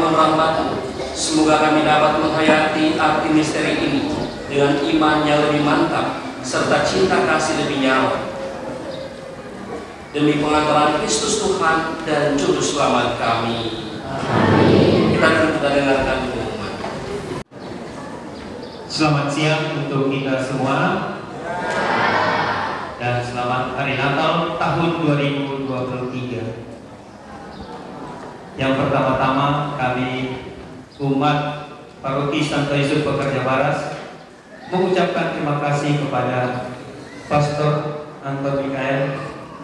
mohon rahmat, semoga kami dapat menghayati arti misteri ini dengan iman yang lebih mantap serta cinta kasih lebih nyata. Demi pengantaran Kristus Tuhan dan Juru Selamat kami. Amin. Kita dengarkan pengumuman. Selamat siang untuk kita semua dan selamat Hari Natal tahun 2023. Yang pertama-tama kami umat Paroki Santo Yesus Pekerja Baras mengucapkan terima kasih kepada Pastor Anton Mikael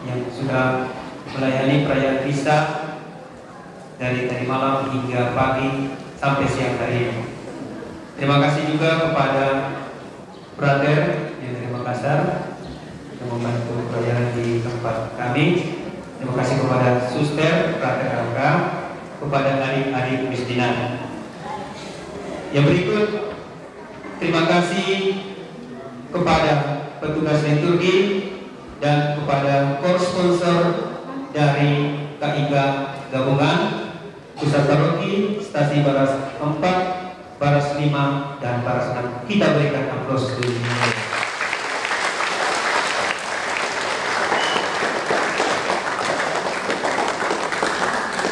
yang sudah melayani perayaan misa dari tadi malam hingga pagi sampai siang hari ini. Terima kasih juga kepada brother yang dari Makassar yang membantu perayaan di tempat kami. Terima kasih kepada suster, brother Angga, kepada adik-adik Kristinan. Yang berikut, terima kasih kepada petugas liturgi dan kepada sponsor dari KIK Gabungan, Pusat Paroki, Stasi Baras 4, Baras 5, dan Baras 6. Kita berikan aplaus dulu.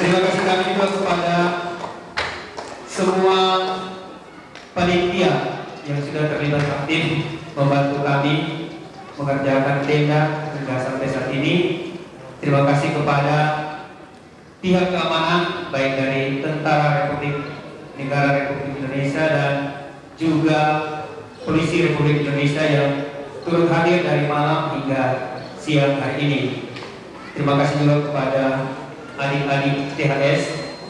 Terima kasih kami juga kepada semua panitia yang sudah terlibat aktif membantu kami mengerjakan tenda hingga sampai saat ini. Terima kasih kepada pihak keamanan baik dari Tentara Negara Republik Indonesia dan juga Polisi Republik Indonesia yang turut hadir dari malam hingga siang hari ini. Terima kasih juga kepada adik-adik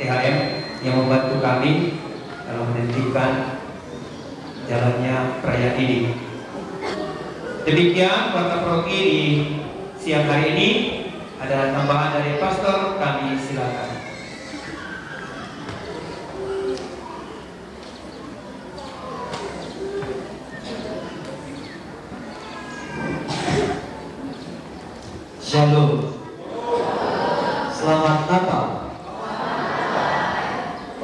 THM yang membantu kami dalam menentukan jalannya perayaan ini. Demikian warta paroki di siang hari ini. Ada tambahan dari pastor, kami silakan. Shalom. Selamat Natal.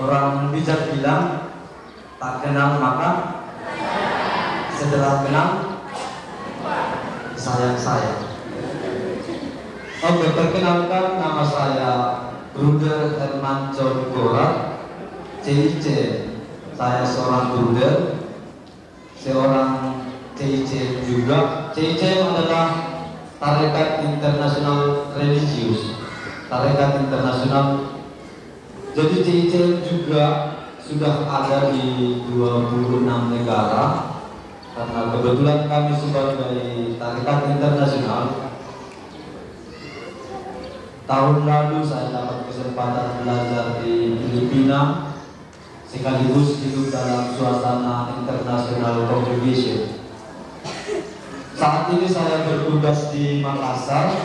Orang bijak bilang, tak kenal maka setelah kenal sayang. Oke, perkenalkan nama saya Bruder Herman John Gora. CIC, saya seorang Bruder, seorang CIC juga. CIC adalah Tarekat Internasional Religius, Tarekat Internasional. Jadi CIC juga sudah ada di 26 negara. Karena kebetulan kami sebagai tarekat internasional, tahun lalu saya dapat kesempatan belajar di Filipina sekaligus hidup dalam suasana international congregation. Saat ini saya bertugas di Makassar,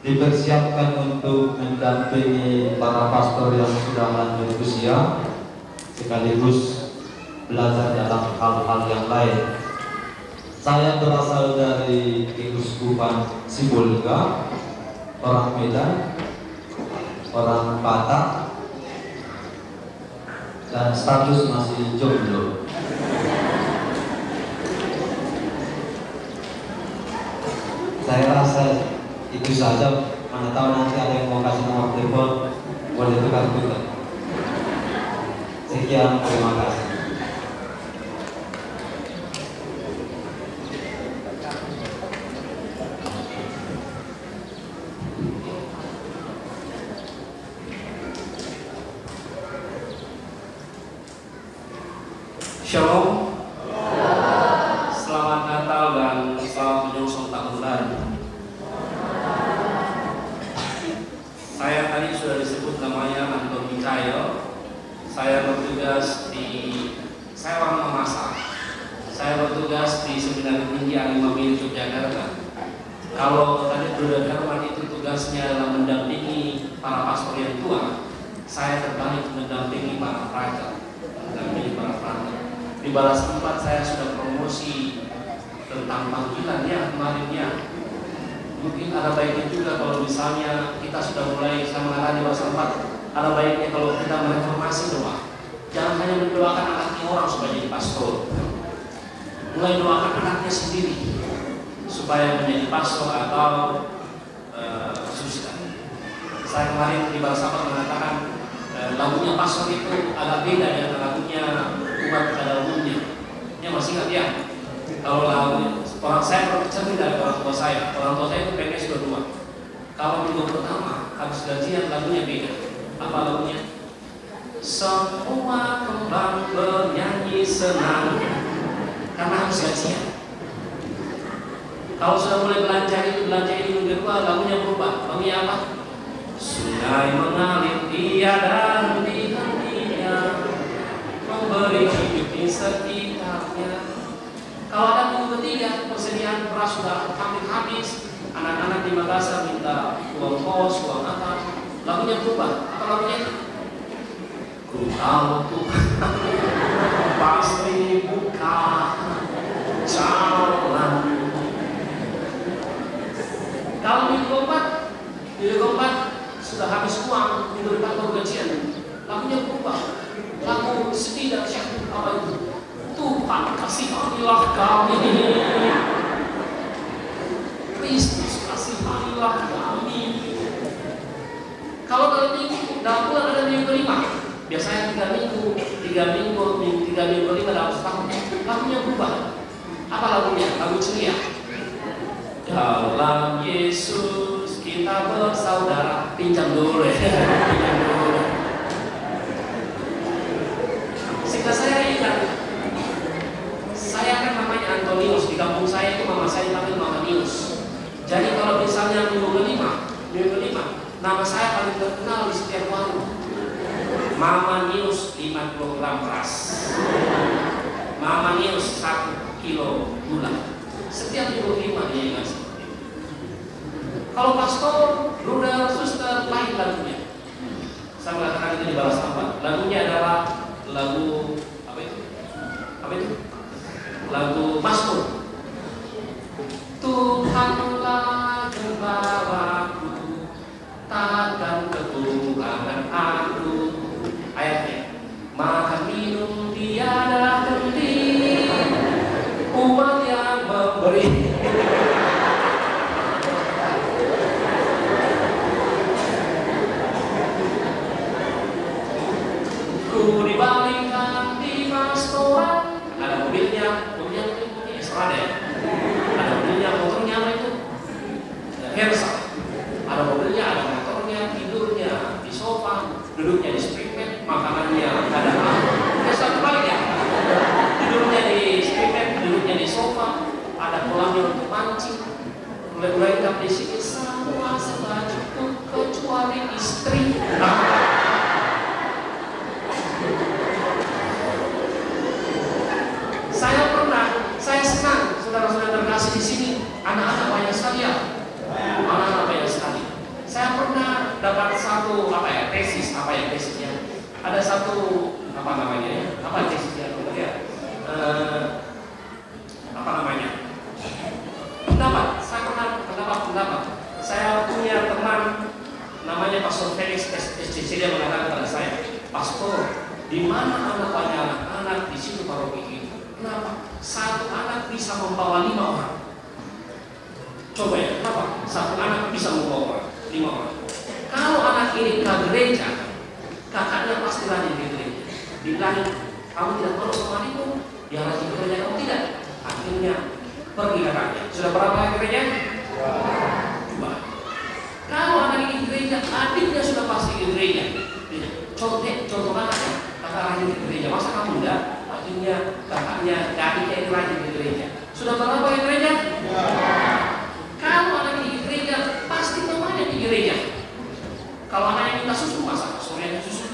dipersiapkan untuk mendampingi para pastor yang sudah lanjut usia sekaligus belajar dalam hal-hal yang lain. Saya berasal dari Keuskupan Sibolga, orang Medan, orang Batak, dan status masih jomblo. Saya rasa itu saja. Mana tahu nanti ada yang mau kasih nomor telepon, boleh tukar juga. Sekian, terima kasih. Shalom. Selamat Natal dan selamat menyongsong tahun baru. Saya tadi sudah disebut namanya Anton Mikael. Saya orang memasak. Saya bertugas di Seminari Tinggi Alimamil Yogyakarta. Kalau tadi Bruder Herman itu tugasnya dalam mendampingi para pastor yang tua, saya terbalik mendampingi para praja. Di Balas 4 saya sudah promosi tentang panggilannya kemarinnya. Mungkin ada baiknya juga kalau misalnya kita sudah mulai, saya mengatakan di Balas 4, ada baiknya kalau kita mereformasi masing-masing doa. Jangan hanya mendoakan anaknya orang supaya jadi pastor. Mulai doakan anaknya sendiri supaya menjadi pastor atau suster. Saya kemarin di Balsabar mengatakan lagunya pastor itu agak beda dengan lagunya umat pada umumnya. Ya masih ingat ya? Kalau lagu orang saya bercermin dari orang tua saya itu PNS 22. Kalau minggu pertama habis gajian lagunya beda. Apa lagunya? Semua kembang bernyanyi senang karena habis gajian. Kalau sudah mulai belanja ini minggu kedua lagunya berubah. Lagunya apa? Sungai mengalir tiada henti-hentinya, memberi hidup di sekitarnya. Kalau ada minggu ketiga persediaan beras sudah hampir habis, anak-anak di Makassar minta uang kos, uang apa, lagunya berubah. Apa lagunya? Ku tahu Tuhan pasti buka jalan. Kalau minggu keempat sudah habis uang, minggu depan baru gajian, lagunya berubah. Lagu sedih dan syahdu apa itu? Tuhan kasihanilah kami, Kristus kasihanilah kami. Kalau dalam bulan ada minggu kelima, biasanya 3 minggu 5 dalam setahun, lagunya berubah. Apa lagunya? Lagu ceria. Dalam Yesus kita bersaudara. Pinjam dulu ya. Pinjam dulu. Sehingga saya ingat, saya kan namanya Antonius, di kampung saya itu mama saya panggil Mama Nius. Jadi kalau misalnya minggu kelima, nama saya paling terkenal di setiap warung. Mama Nius 5 kg beras, Mama Nius 1 kilo gula. Setiap minggu kelima dia ingat seperti itu. Kalau pastor, bruder, suster, lain lagunya. Saya mengatakan itu di Balsabar. Lagunya adalah lagu apa itu? Lagu Mazmur. Tuhanlah gembalaku, takkan kekurangan aku. Ayatnya, makan minum tiada henti, umat yang memberi. Ku dibalikkan di restoran, ada mobilnya Estrada ya. Ada mobilnya, motornya apa itu? Versa. Ada mobilnya, ada motornya, tidurnya di sofa, duduknya di springbed, makanannya ada apa? Biasa kebalik ya. Tidurnya di springbed, duduknya di sofa, ada kolamnya untuk mancing. Mulai di sini semua serba cukup kecuali istri. Saya senang saudara-saudara terkasih di sini, anak-anak banyak sekali ya. Anak-anak banyak sekali. Saya pernah dapat satu tesisnya. Ada satu tesisnya? Pendapat. Saya punya teman namanya Pastor Felix SCC, dia mengatakan kepada saya, Pastor, di mana banyak anak-anak di situ paroki ini? Kenapa? Satu anak bisa membawa 5 orang. Coba ya, kenapa? Satu anak bisa membawa 5 orang. Kalau anak ini ke gereja, kakaknya pasti rajin di gereja. Dibilangin, kamu tidak perlu sama adikmu, dia rajin di gereja, kamu tidak. Akhirnya pergi kakaknya. Sudah berapa kali gereja? Coba. Kalau anak ini di gereja, adiknya sudah pasti di gereja. Contoh kakaknya, kakak rajin di gereja, masa kamu enggak? Akhirnya kakaknya, adiknya itu rajin di gereja. Sudah berapa di gereja? Kalau anak ini di gereja, pasti mamanya di gereja. Kalau anaknya minta susu, masa pasornya susu?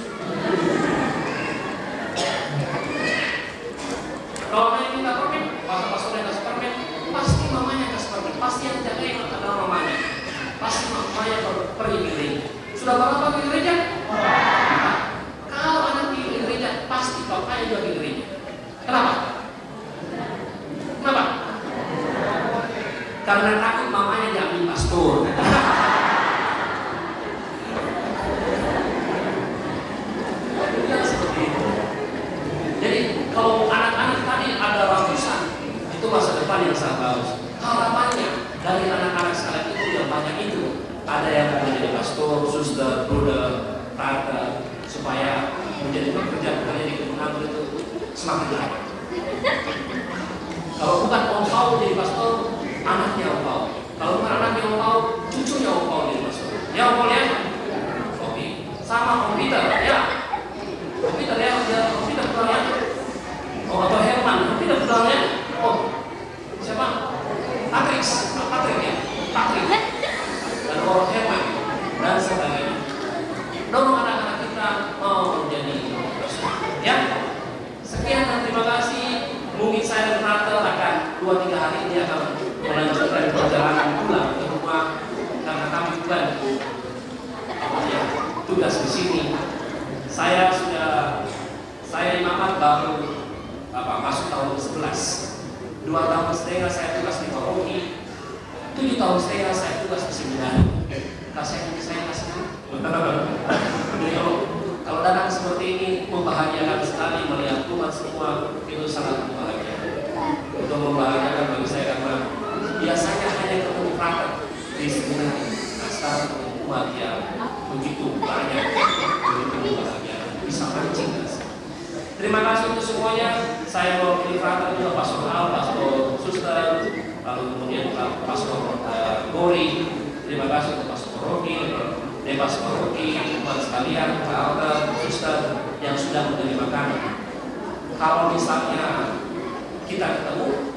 Kalau anaknya minta permen, masa pasornya kasih permen? Pasti mamanya kasih permen. Pasti yang jagain adalah mamanya. Pasti mamanya pergi ke gereja. Sudah berapa di gereja? Kalau anak di gereja, pasti bapaknya juga di gereja. Kenapa? Karena takut mamanya diambil pastor. Yang semakin baik. Kalau bukan Om Paul jadi pastor, anaknya Om Paul. Kalau bukan anaknya Om Paul, cucunya Om Paul jadi pastor. Ya Om Paul ya? Oke. Sama Om Peter ya? Om Peter ya? Om Peter pulang ya? Oh atau Herman? Om Peter pulang ya? Oh siapa? Patrick ya? Patrick dan orang Herman dan sebagainya. Dorong anak-anak kita mau menjadi pastor. Ya? Sekian dan terima kasih. Mungkin saya dan Rata akan 2-3 hari ini akan melanjutkan perjalanan pulang ke rumah karena kami bukan tugas di sini. Saya imamat baru masuk tahun ke-11. 2 tahun setengah saya tugas di paroki. 7 tahun setengah saya tugas di seminari. Kasih saya kasih. Jadi kalau datang seperti ini membahagiakan sekali melihat umat semua, itu sangat membahagiakan. Itu membahagiakan bagi saya karena biasanya hanya ketemu praktek di seminari. Nah sekarang ketemu umat yang begitu banyak, begitu membahagiakan, bisa mancing. Terima kasih untuk semuanya. Saya mewakili Frater juga Pastor Al, Pastor Suster, lalu kemudian Pastor Gori. Terima kasih untuk Pastor Rocky, Pastor Rocky, teman sekalian, Pak Alta, Suster yang sudah menerima kami. Kalau misalnya kita ketemu,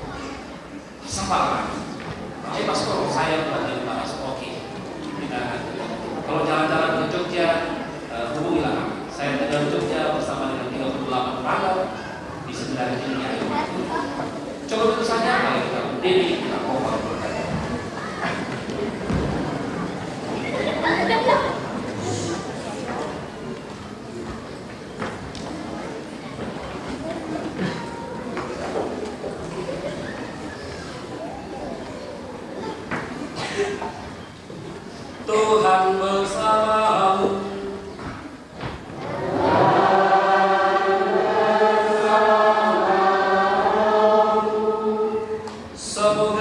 sapa kami. Pastor, saya bukan dari Pastor Rocky. Kalau jalan-jalan ke Jogja, hubungilah kami. Saya tinggal di Jogja bersama dengan 38 Frater di sekitar ini. Coba itu saja, mari kita berdiri, kita kompak. Tuhan bersamamu. Semoga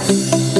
Thank you.